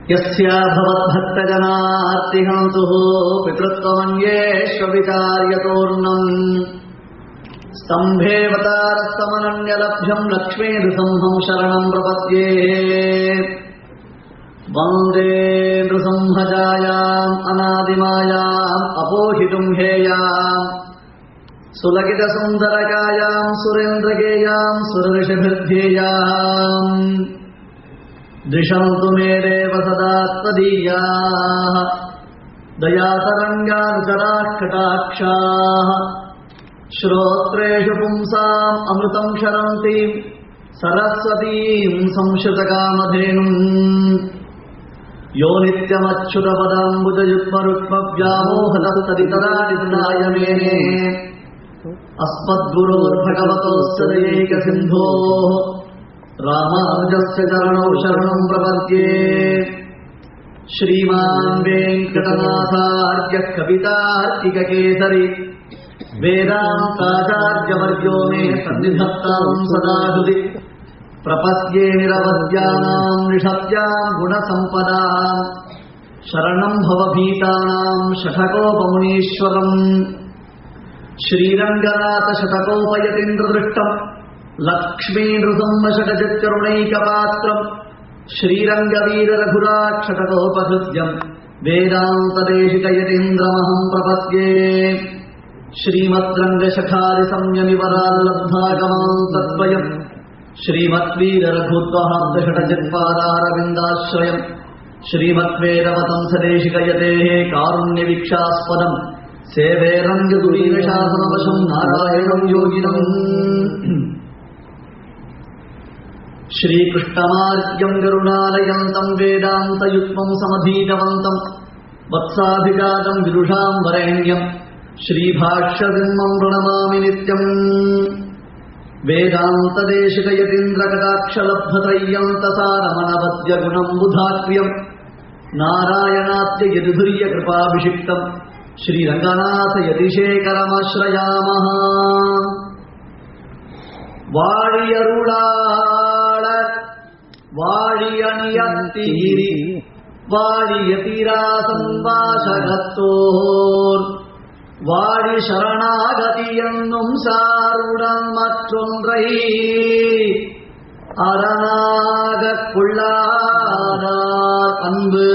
यस्या भवद्भक्तजनार्तिहन्तुः पितृत्वमन्येष्वविचार्यतोर्णम् स्तम्भेऽवतारस्तमनन्यलभ्यम् लक्ष्मीनृसिंहं शरणं प्रपद्ये वन्दे नृसिंहजायाम् अनादिमायाम् अपोहितुम् हेयाम् सुलगितसुन्दरकायाम् सुरेन्द्रगेयाम् सुरऋषिभिर्ध्येयाम् दृशन्तु मे देव सदा त्वदीयाः दयातरङ्गानुचराः कटाक्षाः श्रोत्रेषु पुंसाम् अमृतम् क्षरन्तीम् सरस्वतीम् संश्रुतकामधेनुम् यो नित्यमच्युतपदाम्बुजयुग्मरुक्मव्यामोहतस्तदितराणि मेने अस्मद्गुरोर्भगवतोऽस्य दयैकसिन्धोः रामानुजस्य चरणौ शरणं प्रपद्ये श्रीमान् वेङ्कटनाथार्यः कवितार्किककेसरी वेदान्ताचार्यवर्यो मे सन्निधत्तां सदा हृदि प्रपद्ये निरवद्यानां निषद्यां गुणसम्पदां शरणं भवभीतानां शठकोपमुनीश्वरम् श्रीरङ्गनाथशतकोपयतीन्द्रदृष्टम् लक्ष्मीनृसिंहषटजच्चरुणैकपात्रम् श्रीरङ्गवीररघुराक्षटकोपहृद्यम् वेदान्तदेशिकयतीन्द्रमहं प्रपद्ये श्रीमद्रङ्गशठादिसंयमिवराल्लब्धागमान्तद्वयम् श्रीमद्वीररघुत्वहाब्दषटजित्पादारविन्दाश्रयम् श्रीमद्वेदवतंसदेशिकयतेः कारुण्यवीक्षास्पदम् सेवे रङ्गदुरीनशासनवशम् नारायणं योगिनम् श्रीकृष्णमार्यं गरुणालयन्तं वेदान्तयुग्मं समधीतवन्तं वत्साभिजातं विदुषां वरेण्यं श्रीभाष्यसिंहं प्रणमामि नित्यम् वेदान्तदेशिकयतीन्द्रकटाक्षलब्धत्रय्यन्तसारमनवद्यगुणं बुधाक्रियं नारायणाद्ययदुधुर्यकृपाभिषिक्तं श्रीरङ्गनाथयतिशेखरमाश्रयामः வாழியருளாள வாழியணியத்தீரி வாழியதிராசன் வாசகத்தோர் வாழி சரணாகதி என்னும் சாருடன் மற்றொன்றை அரணாக கொள்ளாதார் அன்பு.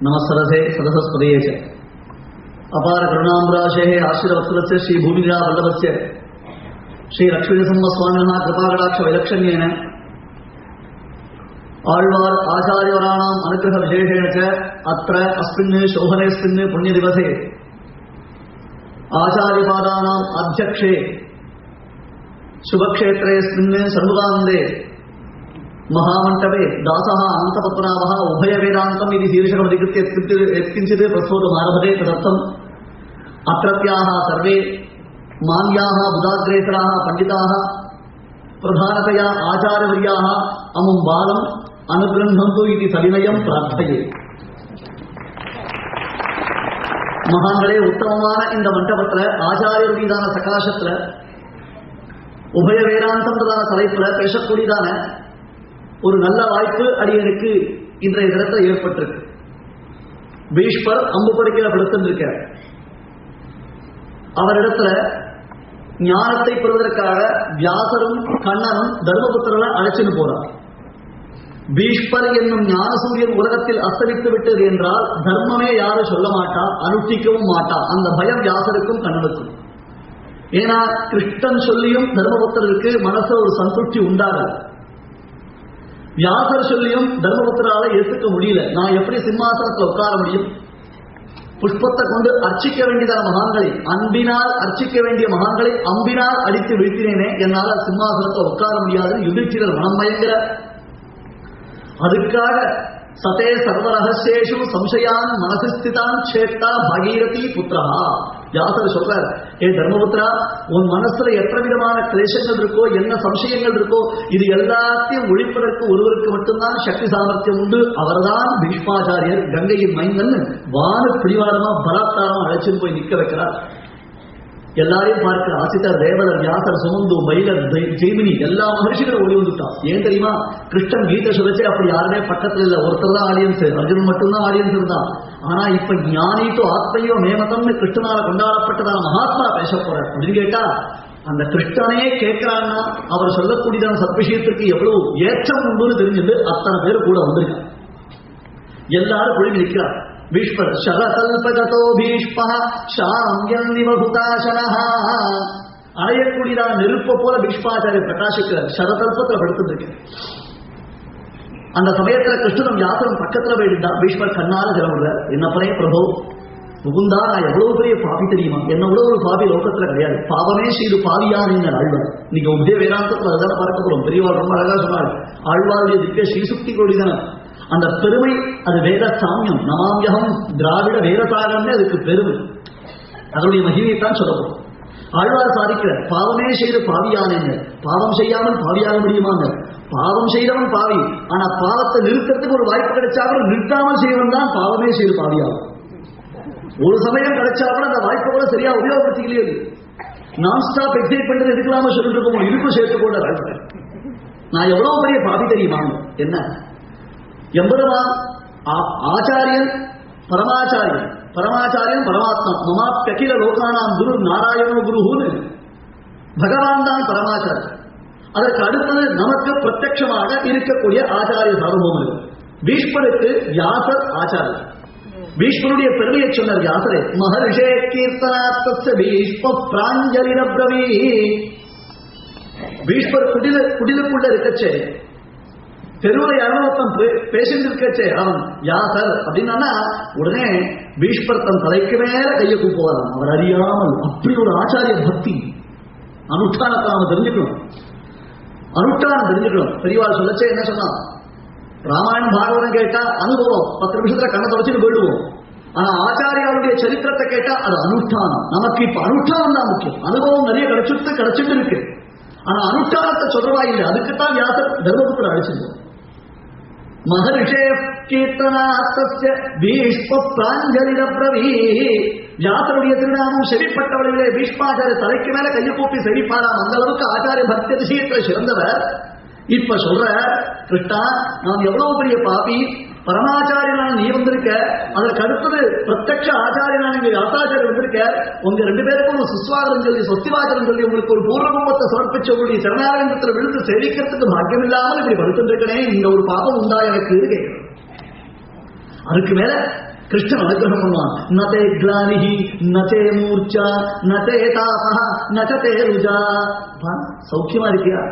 நமஸ்தரசே சதசஸ்பதேச अपार करुणाम्बराशे आशीर्वत्सलस्य श्री भूमिरा वल्लभस्य श्री लक्ष्मीनरसिंहस्वामिनः कृपाकटाक्ष वैलक्षण्येन आळ्वार आचार्यवराणाम् अनुग्रह विशेषेण च अत्र अस्मिन् शोभनेऽस्मिन् पुण्यदिवसे आचार्यपादानाम् अध्यक्षे शुभक्षेत्रेऽस्मिन् षण्मुगानन्दे महामण्डपे दासः अनन्तपद्मनाभः उभयवेदान्तम् इति शीर्षकमधिकृत्य यत्किञ्चित् प्रस्तोतुमारभते तदर्थम् अत्रत्याः सर्वे मान्याः बुधाग्रेसराः पण्डिताः प्रधानतया आचार्यवर्याः अमुं बालम् अनुगृह्णन्तु इति सविनयं प्रार्थये. மகான்களே, உத்தமமான இந்த மண்டபத்தில் ஆச்சாரியர் மீதான சகாசத்தில் உபய வேதாந்தம்ன்றதான தலைப்புல பேசக்கூடியதான ஒரு நல்ல வாய்ப்பு அடியனுக்கு இன்றைய தினத்தில் ஏற்பட்டிருக்கு. பீஷ்மர் அம்பு படுக்கையில படுத்திருக்க அவரிடத்துல ஞானத்தை பெறுவதற்காக வியாசரும் கண்ணனும் தர்மபுத்திரனை அழைச்சிட்டு போறார். பீஷ்மர் என்னும் ஞானசூரியன் உலகத்தில் அஸ்தமித்து விட்டது என்றால் தர்மமே யாரும் சொல்ல மாட்டா, அனுஷ்டிக்கவும் மாட்டா. அந்த பயம் வியாசருக்கும் கண்ணனுக்கும். ஏன்னா கிருஷ்ணன் சொல்லியும் தர்மபுத்திரருக்கு மனசுல ஒரு சந்துஷ்டி உண்டாகாது. வியாசர் சொல்லியும் தர்மபுத்திரால ஏற்றுக்க முடியல. நான் எப்படி சிம்மாசனத்தில் உட்கார முடியும்? புஷ்பத்தை கொண்டு அர்ச்சிக்க வேண்டியதான மகான்களை, அன்பினால் அர்ச்சிக்க வேண்டிய மகான்களை அம்பினால் அடித்து வீழ்த்தினேனே, என்னால சிம்மாசனத்தை உட்கார முடியாது. யுதிஷ்டிரர் மனம் மயங்கிற. அதுக்காக சதே சர்வ ரகசியேஷு சம்சயான் மனசிஸ்திதான் சேத்தா பகீரதி புத்திரா. வியாசர் சொல்றார், ஏ தர்மபுத்திரா, உன் மனசுல எத்தனை விதமான கிளேசங்கள் இருக்கோ, என்ன சம்சயங்கள் இருக்கோ, இது எல்லாத்தையும் ஒழிப்பதற்கு ஒருவருக்கு மட்டும்தான் சக்தி சாமர்த்தியம் உண்டு. அவர்தான் பீஷ்மாச்சாரியர், கங்கையின் மைந்தன். வான பிடிவாரமா பலாத்காரமா அழைச்சிட்டு போய் நிக்க வைக்கிறார். எல்லாரையும் பார்க்க ஆசித்தர், தேவலர், வியாசர், சுமந்து, மயிலர், ஜெய்மினி எல்லா மகர்ஷிகளும் ஓடி வந்துட்டான். ஏன் தெரியுமா? கிருஷ்ணன் கீதை சொல்லச்சே அப்படி யாருமே பக்கத்துல இல்ல, ஒருத்தர் தான் ஆடியன்ஸ், அர்ஜுனன் மட்டும்தான் ஆடியன்ஸ் இருந்தான். ஆனா இப்ப ஞானித்தோ ஆத்மையோ மேமதம்னு கிருஷ்ணனால கொண்டாடப்பட்டதான மகாத்மா பேச போற அப்படின்னு கேட்டா, அந்த கிருஷ்ணனே கேட்கிறான்னா அவர் சொல்லக்கூடியதான சத்விஷயத்திற்கு எவ்வளவு ஏற்றம் உண்டுன்னு தெரிஞ்சது அத்தனை பேர் கூட வந்திருக்காங்க. எல்லாரும் குழுமி நிற்கிறார். பீஷ்மர் சரகல்பகதோ பீஷ்ம சாம்யன்னிவபுதாசனஹ, அடையக்கூடியதான நெருப்ப போல பீஷ்மாச்சாரிய பிரகாசிக்கிறார். சரகல்பத்துல படுத்துட்டு அந்த சமயத்துல கிருஷ்ணனும் வியாசரும் பக்கத்துல போயிட்டு பீஷ்மர் கண்ணால ஜலமுறார். என்னப்பனே பிரபு முகுந்தா, நான் எவ்வளவு பெரிய பாபி தெரியுமா? என்ன விட ஒரு பாபி லோகத்துல கிடையாது. பாவமே செய்து பாவியானீங்க ஆழ்வார். நீங்க உபய வேதாந்தத்துல அதுதான் பார்க்க போறோம். பெரியவாள் ரொம்ப அழகா சொன்னாள். ஆழ்வாருடைய திவ்ய ஸ்ரீசுக்தி கோடிதான அந்த பெருமை, அது வேத சாமியம். நமாமியகம் திராவிட வேதசாகம்னு அதுக்கு பெருமை. அதனுடைய மகிமையைத்தான் சொல்லப்படும். ஆழ்வார் சாதிக்கிற பாவமே செய்து பாவியானீங்க. பாவம் செய்யாமல் பாவியாக முடியுமாங்க? பாவம் செய்தவன் பாவி. ஆனா பாவத்தை நிறுத்தறதுக்கு ஒரு வாய்ப்பு கிடைச்சாலும் நிறுத்தாமல் செய்வன் தான் பாவமே செய்து பாவியாகும். ஒரு சமயம் கிடைச்சாலும் அந்த வாய்ப்பை கூட சரியா உபயோகப்படுத்திக்கலையே. நான் ஸ்டாப் எக்ஸைட் பண்றது எதுக்கலாம சொல்லிட்டு இருக்கோம். இதுக்கும் சேர்த்து கூட நான் எவ்வளவு பெரிய பாவி தெரியுமா? என்ன எம்பெருமான் ஆச்சாரியன், பரமாச்சாரியன், பரமாச்சாரியன் பரமாத்மா. மமாப்யகில லோகானாம் குரு நாராயண குருன்னு பகவான் தான் பரமாச்சாரியன். அதற்கு அடுத்தது நமக்கு பிரத்யட்சமாக இருக்கக்கூடிய ஆச்சாரிய சார்போம். பீஷ்மருக்கு வியாசர் ஆச்சாரியர். பீஷ்மருடைய பெருமையை சொன்னார் வியாசரே. மகர்ஷே கீர்த்தனாத்ம பீஷ்ம பிராஞ்சலிரப்ரவி. பீஷ்மர் குடிலுக்குள்ள இருக்கச்சே, தெருவில் யாரும் பேசிட்டு இருக்கச்சே அவன் வியாசர் அப்படின்னா உடனே பீஷ்மர் தன் தலைக்கு மேல கையை கூப்புவாராம். அவர் அறியாமல். அப்படி ஒரு ஆச்சாரிய பக்தி. அனுஷ்டானத்தை நாம தெரிஞ்சுக்கணும். அனுஷ்டானம் தெரிஞ்சுக்கணும். பெரியவாள் சொல்லச்சே என்ன சொன்னா, ராமாயணம் பாகவதம் கேட்டா அனுபவம் 10 நிமிஷத்துல கண்ணை தொடச்சிட்டு போயிடுவோம். ஆனா ஆச்சாரியாருடைய சரித்திரத்தை கேட்டா அது அனுஷ்டானம். நமக்கு இப்ப அனுஷ்டானம் தான் முக்கியம். அனுபவம் நிறைய கிடைச்சிட்டு இருக்கு. ஆனா அனுஷ்டானத்தை சொல்றவா இல்லை. அதுக்குத்தான் வியாசர் தர்மபுத்திர அழைச்சிருந்தோம். மகர்ஷே கீர்த்தனாத்ம பீஷ்ம பிராஞ்சலிரப்ரவி. வியாசருடைய திருநாமம் செவிப்பட்டவர்களே. பீஷ்மாச்சாரிய தலைக்கு மேல கையை கூப்பி செவிப்பாராம். அந்த அளவுக்கு ஆச்சாரிய பக்தி விஷயத்துல சிறந்தவர். இப்ப சொல்ற கிருஷ்ணா, நான் எவ்வளவு பெரிய பாபி. பரமாச்சாரியனான நீ வந்திருக்க, அதற்கு அடுத்தது பிரத்யக்ஷ ஆச்சாரியனான நீங்க வியாசாச்சாரியர் வந்திருக்க. உங்க 2 பேருக்கும் ஒரு சுஸ்வாகரம் சொல்லி சொஸ்திவாச்சரம் சொல்லி உங்களுக்கு ஒரு பூர்வகும்பத்தை சமர்ப்பிச்ச உங்களுடைய சரணாரங்கத்துல விழுந்து சேவிக்கிறதுக்கு பாக்கியம் இல்லாமல் இப்படி படுத்துட்டு இருக்கனே, இந்த ஒரு பாபம் உண்டா எனக்கு கேட்கிறேன். அதுக்கு மேல கிருஷ்ணன் அனுகிரகம் பண்ணுவான். நதே கிளானிஹி நதே மூர்ச்சா நதே தாபஹ நதே ருஜா. சௌக்கியமா இருக்கியா?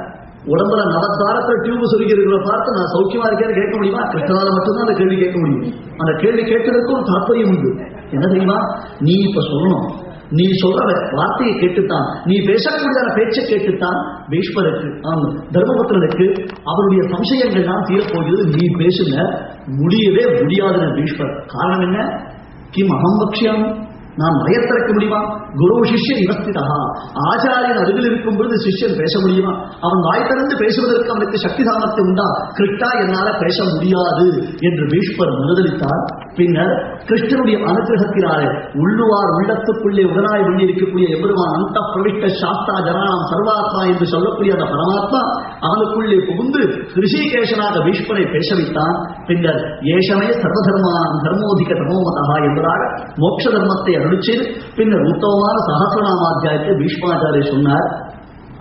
உடம்புல நவத்தாரத்தை டியூப் சொல்லி இருக்கிற பார்த்து நான் சௌக்கியமா இருக்கேன்னு கேட்க முடியுமா? கிருஷ்ணனால மட்டும்தான் அந்த கேள்வி கேட்க முடியும். அந்த கேள்வி கேட்கறதுக்கு ஒரு தாற்பயம் உண்டு. என்ன தெரியுமா? நீ இப்ப சொல்லணும். நீ சொல்ற வார்த்தையை கேட்டுத்தான், நீ பேசக்கூடியதான பேச்சை கேட்டுத்தான் பீஷ்மருக்கு தர்மபுத்திரனுக்கு அவருடைய சம்சயங்கள்லாம் தீரப்போகிறது. நீ பேசுங்க, முடியவே முடியாதுன்னு பீஷ்மர். காரணம் என்ன? கிம் அகம் பக்ஷியம், நான் வயத்திறக்க முடியுமா? குரு சிஷ்யன் இவஸ்திதா. ஆச்சாரியன் அருகில் இருக்கும் பொழுது சிஷ்யன் பேச முடியுமா? அவன் வாய் திறந்து பேசுவதற்கு அவனுக்கு சக்தி சாமர்த்தியம் உண்டா? கிருஷ்ணா, என்னால பேச முடியாது என்று பீஷ்மர் மறுதளித்தார். பின்னர் கிருஷ்ணனுடைய அனுகிரகத்தினாலே உள்ளுவார் உள்ளத்துக்குள்ளே உடனாய் வெளியே இருக்கக்கூடிய எவ்வளவான் அந்த பிரவிஷ்ட சாஸ்தா ஜனானாம் சர்வாத்மா என்று சொல்லக்கூடிய அந்த பரமாத்மா அவனுக்குள்ளே புகுந்து ரிஷிகேஷனாக பீஷ்மரை பேச வைத்தான். பின்னர் ஏஷமே சர்வதர்மானம் தர்மோதிக தமோமதா என்பதாக மோட்ச தர்மத்தை அருளிச்சு பின்னர் உத்தமமான சகசிரநாமாத்தியாயத்தை பீஷ்மாச்சாரியர் சொன்னார்.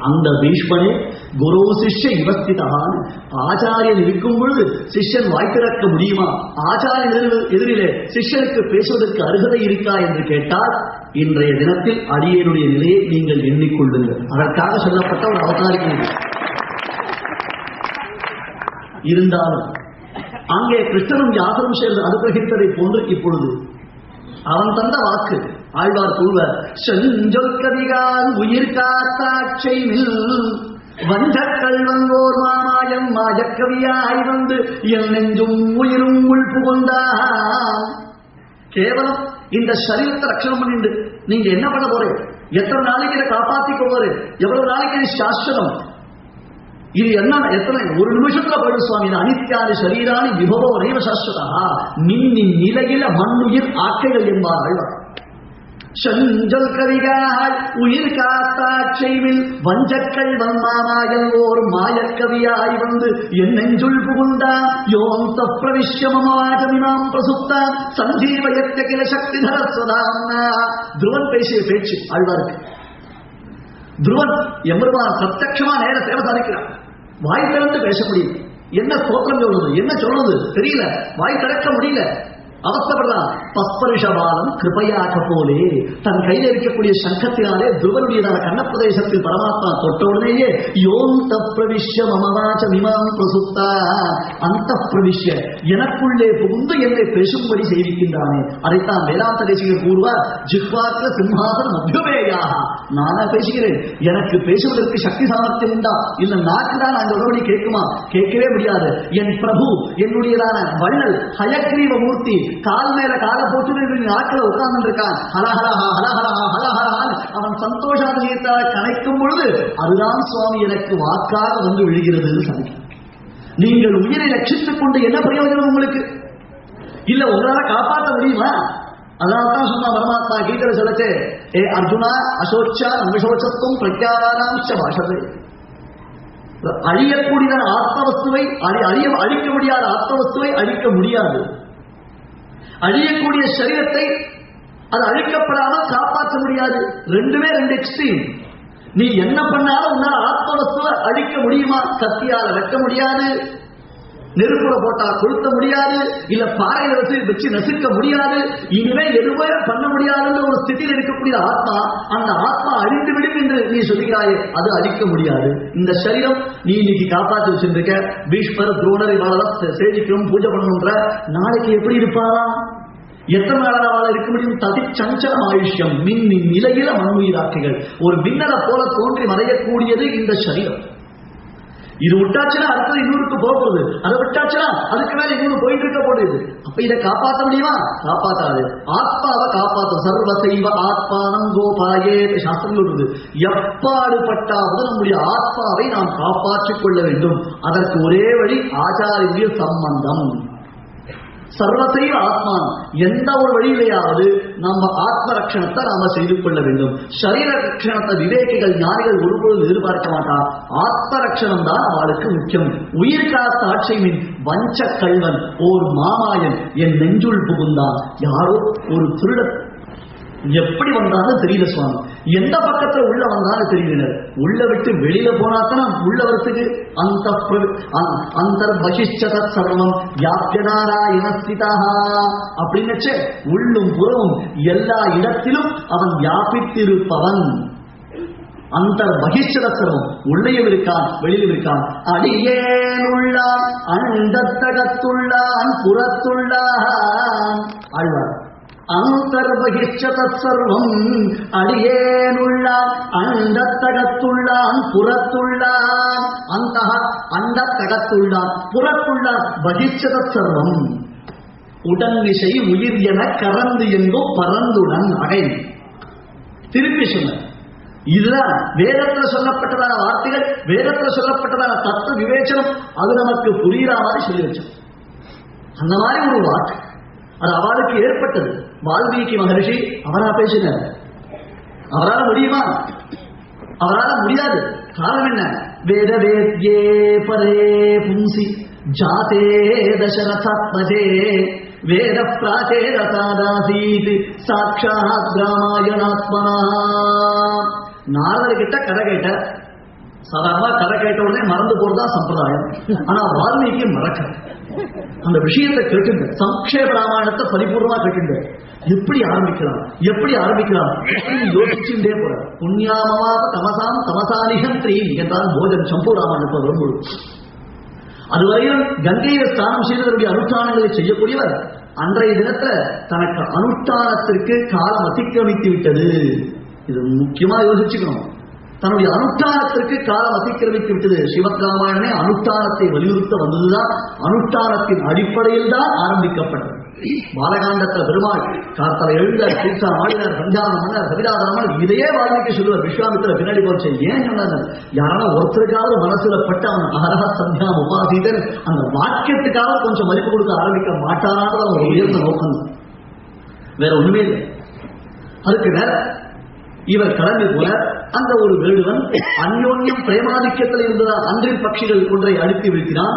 அந்த பீஷ்மனே குரு சிஷ்ய இவஸ்திதான். ஆச்சாரியன் இருக்கும் பொழுது சிஷ்யன் வாய் திறக்க முடியுமா? ஆச்சாரியன் எதிரிலே சிஷ்யனுக்கு பேசுவதற்கு அருகதை இருக்கா என்று கேட்டால் இன்றைய தினத்தில் அடியனுடைய நிலையை நீங்கள் எண்ணிக்கொள்ளுங்கள். அதற்காக சொல்லப்பட்ட ஒரு அவதாரிக்கும் இருந்தாலும் அங்கே கிருஷ்ணனும் யாசரும் சேர்ந்து அனுகிரகித்ததை போன்று இப்பொழுது அவன் தந்த வாக்கு ஆழ்வார் கூறுவர். செஞ்சொற்கதிகால் உயிர் காத்தாட்சை வஞ்சக்கள் வந்தோர் மாமாயம் மாயக்கவியாய் வந்து என் நெஞ்சும் உயிரும் உள் புகுந்தா. கேவலம் இந்த சரீரத்தை ரட்சணம் பண்ணிட்டு நீங்க என்ன பண்ண போறேன்? எத்தனை நாளைக்கு இதை காப்பாத்திக்க போறேன்? எவ்வளவு நாளைக்கு இது சாஸ்வதம்? இது என்ன? எத்தனை ஒரு நிமிஷத்துல போயிடு சுவாமி. அனித்யாதி சரீராணி விபவோ நைவ சாஸ்வதா. நிலையில மண்ணுயிர் ஆக்கைகள் என்பார் ஆழ்வார். செஞ்சொல் கவிகாள் உயிர் காத்தாட்சைவில் வஞ்சக்கள் வன்மாமாயல் ஓர் மாயக்கவியாய் வந்து என் நெஞ்சுள் புகுந்தான் யோந்த பிரவிஷ்யமமாஜமிமாம் பிரசுத்தான் சஞ்சீவயத்த கில சக்தி தரஸ்வதாம்னா. துருவன் பேசிய பேச்சு ஆழ்வாருக்கு. துருவன் எம்பெருமான் பிரத்யட்சமா நேர சேவை சாதிக்கிறான். வாய் திறந்து பேச முடியல. என்ன ஸ்தோத்திரம் சொல்றது, என்ன சொல்றது தெரியல, வாய் திறக்க முடியல, அவஸ்தப்படுறான். பஸ்பரிஷபாலம் கிருபையாக போலே தன் கையில் இருக்கக்கூடிய சங்கத்தினாலே துருவனுடையதான கண்ணப்பிரதேசத்தில் பரமாத்மா தொட்ட உடனேயே யோந்த பிரவிஷ்ய மமவாச்ச விமாம் பிரசுத்தா அந்த பிரவிஷ்ய எனக்குள்ளே புகுந்து என்னை பேசும்படி செய்திருக்கின்றானே. அதைத்தான் வேதாந்த தேசிகர் கூறுவார், ஜிஹ்வாக்க சிம்ஹாசனம் அபியுபேயாக. நானா பேசுகிறேன், எனக்கு பேசுவதற்கு சக்தி சாமர்த்தியம் உண்டா? இல்ல நாக்கு தான் அந்த உடனடி கேட்குமா? கேட்கவே முடியாது. என் பிரபு என்னுடையதான வள்ளல் ஹயக்ரீவ மூர்த்தி கால் மேல கால போட்டு நாட்களை உட்கார்ந்து இருக்கான். ஹலஹலஹா ஹலஹலஹா ஹலஹலஹான் அவன் சந்தோஷாதியத்தால் கணைக்கும் பொழுது அதுதான் சுவாமி எனக்கு வாக்காக வந்து விழுகிறது. நீங்கள் உயிரை ரட்சித்துக் கொண்டு என்ன பிரயோஜனம் உங்களுக்கு? இல்ல உங்களால காப்பாற்ற முடியுமா? அதனால்தான் சொன்ன பரமாத்மா கீதையில சொல்லச்சே, ஏ அர்ஜுனா அசோச்சா அங்கசோச்சத்துவம் பிரத்யாவானாம்ச பாஷதே. அழியக்கூடியதான ஆத்மவஸ்துவை அழிக்க முடியாத ஆத்மவஸ்துவை அழிக்க முடியாது. அழியக்கூடிய சரீரத்தை அது அழிக்கப்படாமல் காப்பாற்ற முடியாது. ரெண்டுமே ரெண்டு எக்ஸ்ட்ரீம். நீ என்ன பண்ணாலும் உன்னால ஆத்மவஸ்துவை அழிக்க முடியுமா? கத்தியால வெட்ட முடியாது, நெருப்புல போட்டா கொளுத்த முடியாது, இல்ல பாறையில வச்சு நசுக்க முடியாது. இனிமே எதுவுமே பண்ண முடியாதுன்ற ஒரு ஸ்திதியில் இருக்கக்கூடிய ஆத்மா, அந்த ஆத்மா அழிந்து விடும் என்று நீ சொல்கிறாயே, அது அழிக்க முடியாது. இந்த சரீரம் நீ இன்னைக்கு காப்பாற்றி வச்சிருக்க. பீஷ்மர் துரோணர் இவாளெல்லாம் சேவிக்கணும், பூஜை பண்ணணுன்ற நாளைக்கு எப்படி இருப்பாரா? எத்தனை நாளாக இருக்க முடியும்? ததி சஞ்சலம் ஆயுஷ்யம் மின்னின் நிலையில மண்ணுயிராக்கைகள். ஒரு மின்னலை போல தோன்றி மறையக்கூடியது இந்த சரீரம். இது விட்டாச்சுன்னா அடுத்தது இன்னொருக்கு போகிறது, அதை விட்டாச்சுன்னா அதுக்கு மேல இன்னொரு போயிட்டு இருக்க போடுது. அப்ப இதை காப்பாற்ற முடியுமா? காப்பாற்றாது. ஆத்மாவை காப்பாற்ற சர்வ செய்வ ஆத்மானம் கோபாயே சாஸ்திரம் சொல்றது. எப்பாடுபட்டாவது நம்முடைய ஆத்மாவை நாம் காப்பாற்றிக் கொள்ள வேண்டும். அதற்கு ஒரே வழி ஆச்சாரிய சம்பந்தம். சர்வசைவ ஆத்மானம் எந்த ஒரு வழியிலேயாவது நம்ம ஆத்ம ரட்சணத்தை நாம செய்து கொள்ள வேண்டும். சரீர ரட்சணத்தை விவேகிகள் ஞானிகள் ஒருபொழுது எதிர்பார்க்க மாட்டார். ஆத்ம ரட்சணம் தான் அவளுக்கு முக்கியம். உயிர் காத்த ஆட்சியின் வஞ்ச கல்வன் ஓர் மாமாயன் என் நெஞ்சுள் புகுந்தான். யாரோ ஒரு திருட எப்படி வந்தாலும் தெரியல சுவாமி, எந்த பக்கத்துல உள்ள வந்தாலும் தெரியல. உள்ள விட்டு வெளியில போனாத்தான் உள்ள வரத்துக்கு அந்த பகிஷ்சத சர்வம் யாப்யநாராயணஸ்திதா அப்படின்னு உள்ளும் புறவும் எல்லா இடத்திலும் அவன் வியாபித்திருப்பவன். அந்த பகிஷ்சத சர்வம் உள்ளையும் இருக்கான், வெளியிலும் இருக்கான். அடியேன் உள்ளான் அண்டத்தகத்துள்ளான் புறத்துள்ளான். ஆழ்வார் அந்தர்பகிஷ்சத சர்வம் அடியேனுள்ளான் அண்டத்தகத்துள்ளான் புறத்துள்ளான். அந்த அண்டத்தகத்துள்ளான் புறத்துள்ளான் பகிஷ்சத சர்வம் உடன்னிசை உயிர் என கறந்து எங்கோ பறந்துடன் அகை. திருப்பி சொன்ன இதுதான் வேதத்துல சொல்லப்பட்டதான வார்த்தைகள், வேதத்துல சொல்லப்பட்டதான தத்துவ விவேச்சனம். அது நமக்கு புரியுற மாதிரி சொல்லி வச்சோம். அந்த மாதிரி ஒரு வாக்கு அது அவளுக்கு ஏற்பட்டது. வால்மீகி மகரிஷி அவரா பேசினார். அவரால் முடியுமா? அவரால் முடியாது. காரணம் என்ன? வேத வேத்யே பரே பும்சி ஜாதே தசரதாத்மஜே வேத பிராச்சேரசாதாசீத் சாட்சாத் ராமாயணாத்மனா. நாரதர்கிட்ட கதை கேட்ட, சாதாரணமா கதை கேட்ட உடனே மறந்து போறதுதான் சம்பிரதாயம். ஆனா வால்மீகி மறக்க அந்த விஷயத்தை கேட்டுங்க. சம்க்ஷேப ராமாயணத்தை பரிபூர்ணமா கேட்டுங்க. எப்படி ஆரம்பிக்கலாம், எப்படி ஆரம்பிக்கலாம் யோசிச்சுட்டே போற. புண்ணியாமவாப தமசாம் தமசாலிகந்திரி என்றால் போஜன் சம்பூ ராமாயணத்தை வரும்போது அதுவரையும் கங்கையில ஸ்நானம் செய்தவருடைய அனுஷ்டானங்களை செய்யக்கூடியவர் அன்றைய தினத்துல தனக்கு அனுஷ்டானத்திற்கு காலம் அதிக்கிரமித்து விட்டது. இது முக்கியமா யோசிச்சுக்கணும். தன்னுடைய அனுஷ்டானத்திற்கு காலம் அதிக்கிரமித்து விட்டது. சிவராமாயணமே அனுஷ்டானத்தை வலியுறுத்த வந்ததுதான். அனுஷ்டானத்தின் அடிப்படையில் தான் ஆரம்பிக்கப்பட்டது. பாலகாண்டத்துல பெருமாள் காத்தல எழுந்தார், தீர்த்தார், ஆடினார், சஞ்சானம் பண்ணார், கவிதாதாமல் இதையே வால்மீகி சொல்லுவார். விஸ்வாமித்திர பின்னாடி போச்சு. ஏன் சொன்னாங்க? யாரான ஒருத்தருக்காவது மனசுல பட்டு அவன் அகரஹ சந்தியாம் உபாசீதன் அந்த வாக்கியத்துக்காக கொஞ்சம் மதிப்பு கொடுக்க ஆரம்பிக்க மாட்டானான்னு அவர் உயர்ந்த நோக்கம். வேற ஒண்ணுமே இல்லை. அதுக்கு மேல இவர் கிளம்பி போல அந்த ஒரு வேடுவன் அந்யோன்யம் பிரேமாதிக்கத்தில் இருந்ததா அன்றின் பட்சிகள் ஒன்றை அடித்து வீழ்த்தினான்.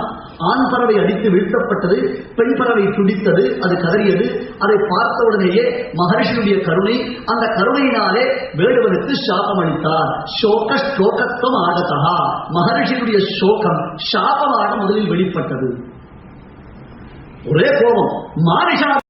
ஆண் பறவை அடித்து வீழ்த்தப்பட்டது. பெண் பறவை துடித்தது, அது கதறியது. அதை பார்த்தவுடனேயே மகரிஷியுடைய கருணை, அந்த கருணையினாலே வேடுவனுக்கு சாபம் அளித்தார். சோக ஸ்லோகத்துவம் ஆகதா, மகரிஷியுடைய சோகம் சாபமாக முதலில் வெளிப்பட்டது. ஒரே கோபம். மாரிஷா